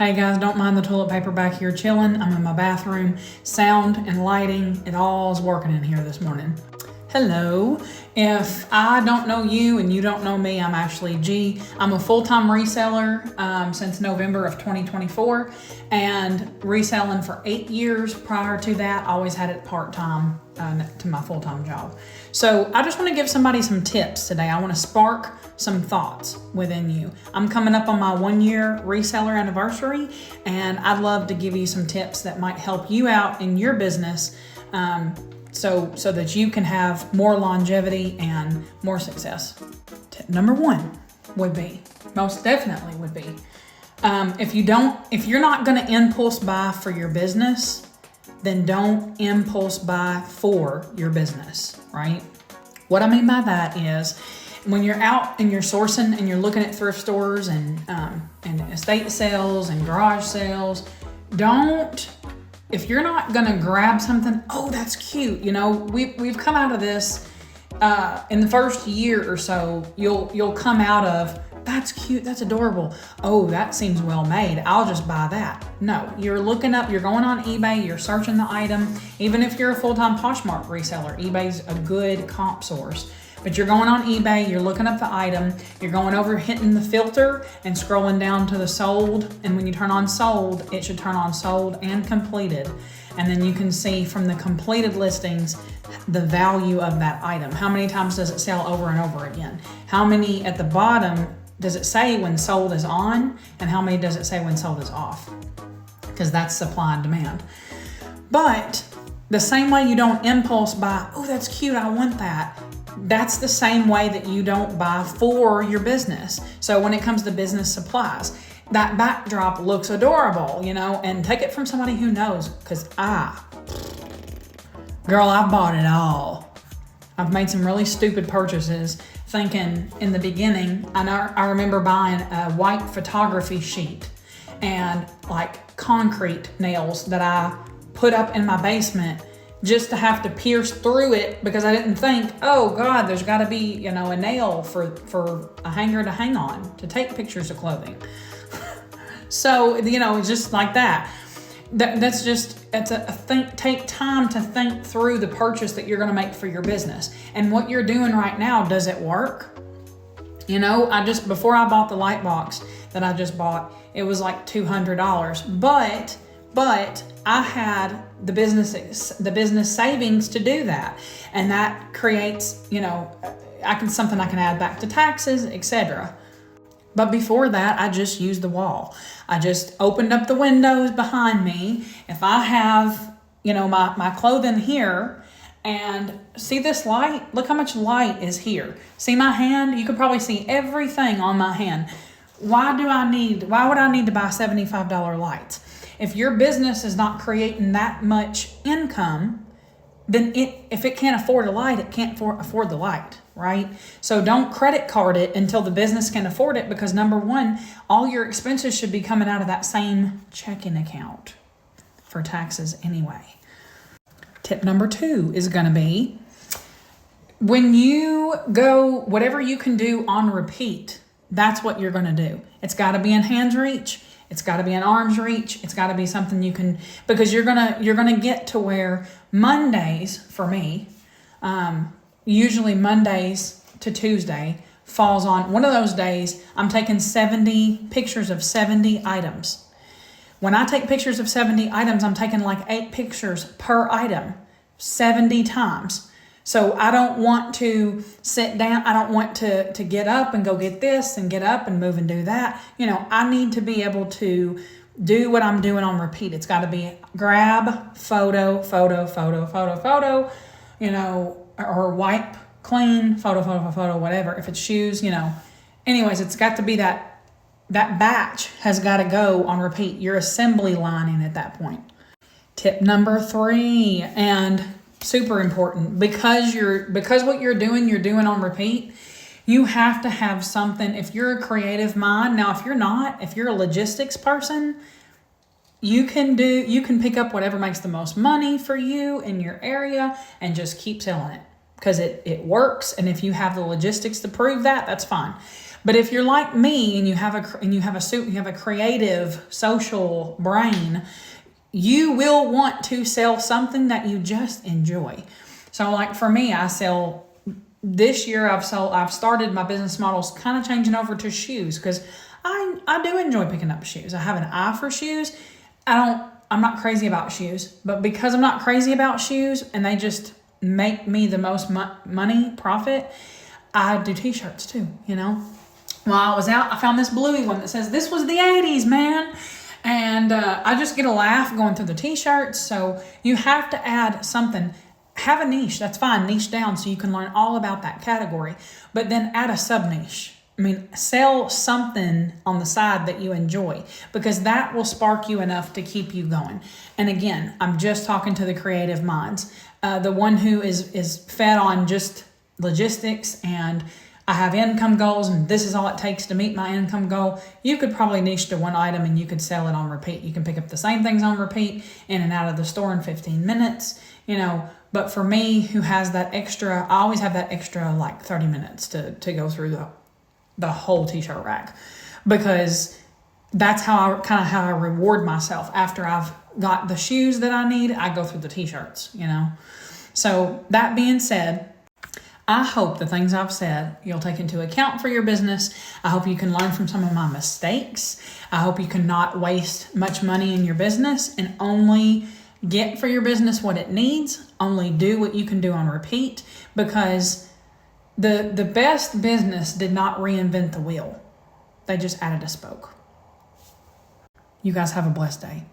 Hey guys, don't mind the toilet paper back here chilling. I'm in my bathroom. Sound and lighting, it all is working in here this morning. Hello. If I don't know you and you don't know me, I'm Ashley G. I'm a full-time reseller since November of 2024 and reselling for 8 years. Prior to that, I always had it part-time to my full-time job. So I just want to give somebody some tips today. I want to spark some thoughts within you. I'm coming up on my 1-year reseller anniversary, and I'd love to give you some tips that might help you out in your business so that you can have more longevity and more success. Tip number 1 would be, most definitely would be, if you're not going to impulse buy for your business, then don't impulse buy for your business, right? What I mean by that is when you're out and you're sourcing and you're looking at thrift stores and estate sales and garage sales, if you're not gonna grab something, oh, that's cute. You know, we've come out of this in the first year or so, you'll come out of, that's cute, that's adorable. Oh, that seems well made. I'll just buy that. No, you're looking up, you're going on eBay, you're searching the item. Even if you're a full-time Poshmark reseller, eBay's a good comp source. But you're going on eBay, you're looking up the item, you're going over, hitting the filter and scrolling down to the sold. And when you turn on sold, it should turn on sold and completed. And then you can see from the completed listings, the value of that item. How many times does it sell over and over again? How many at the bottom does it say when sold is on? And how many does it say when sold is off? Because that's supply and demand. But the same way you don't impulse buy, oh, that's cute, I want that. That's the same way that you don't buy for your business. So when it comes to business supplies, that backdrop looks adorable, you know, and take it from somebody who knows, because girl, I bought it all. I've made some really stupid purchases thinking in the beginning, I remember buying a white photography sheet and like concrete nails that I put up in my basement just to have to pierce through it because I didn't think, oh God, there's gotta be, you know, a nail for a hanger to hang on to take pictures of clothing. So, you know, it's just like that. Take time to think through the purchase that you're gonna make for your business. And what you're doing right now, does it work? You know, before I bought the light box that I just bought, it was like $200, but I had the business savings to do that. And that creates, you know, something I can add back to taxes, etc. But before that, I just used the wall. I just opened up the windows behind me. If I have, you know, my clothing here, and see this light? Look how much light is here. See my hand? You could probably see everything on my hand. Why would I need to buy $75 lights? If your business is not creating that much income, then if it can't afford a light, it can't afford the light, right? So don't credit card it until the business can afford it, because number one, all your expenses should be coming out of that same checking account for taxes anyway. Tip number 2 is going to be, when you go, whatever you can do on repeat, that's what you're going to do. It's got to be in hand's reach. It's got to be in arm's reach. It's got to be something you can, because you're gonna get to where Mondays, for me, usually Mondays to Tuesday falls on one of those days. I'm taking 70 pictures of 70 items. When I take pictures of 70 items, I'm taking like 8 pictures per item, 70 times. So I don't want to sit down. I don't want to get up and go get this and get up and move and do that. You know, I need to be able to do what I'm doing on repeat. It's got to be grab, photo, you know, or wipe, clean, photo, whatever. If it's shoes, you know. Anyways, it's got to be that batch has got to go on repeat. You're assembly lining at that point. Tip number 3, and super important, because what you're doing on repeat, you have to have something. If you're a creative mind, now if you're a logistics person, you can pick up whatever makes the most money for you in your area and just keep selling it because it works. And if you have the logistics to prove that, that's fine. But if you're like me and you have a creative social brain, you will want to sell something that you just enjoy. So like for me, this year I've started my business models kind of changing over to shoes, because I do enjoy picking up shoes. I have an eye for shoes. I'm not crazy about shoes, but because I'm not crazy about shoes and they just make me the most money profit, I do t-shirts too, While I was out, I found this bluey one that says, "This was the 80s, man." And I just get a laugh going through the t-shirts. So you have to add something. Have a niche, that's fine, niche down so you can learn all about that category. But then add a sub-niche. Sell something on the side that you enjoy, because that will spark you enough to keep you going. And again, I'm just talking to the creative minds. The one who is fed on just logistics and I have income goals and this is all it takes to meet my income goal. You could probably niche to one item and you could sell it on repeat. You can pick up the same things on repeat, in and out of the store in 15 minutes, But for me, who has that extra, I always have that extra like 30 minutes to go through the whole t-shirt rack, because that's how I reward myself. After I've got the shoes that I need, I go through the t-shirts, So that being said, I hope the things I've said you'll take into account for your business. I hope you can learn from some of my mistakes. I hope you can not waste much money in your business and only get for your business what it needs. Only do what you can do on repeat, because the best business did not reinvent the wheel. They just added a spoke. You guys have a blessed day.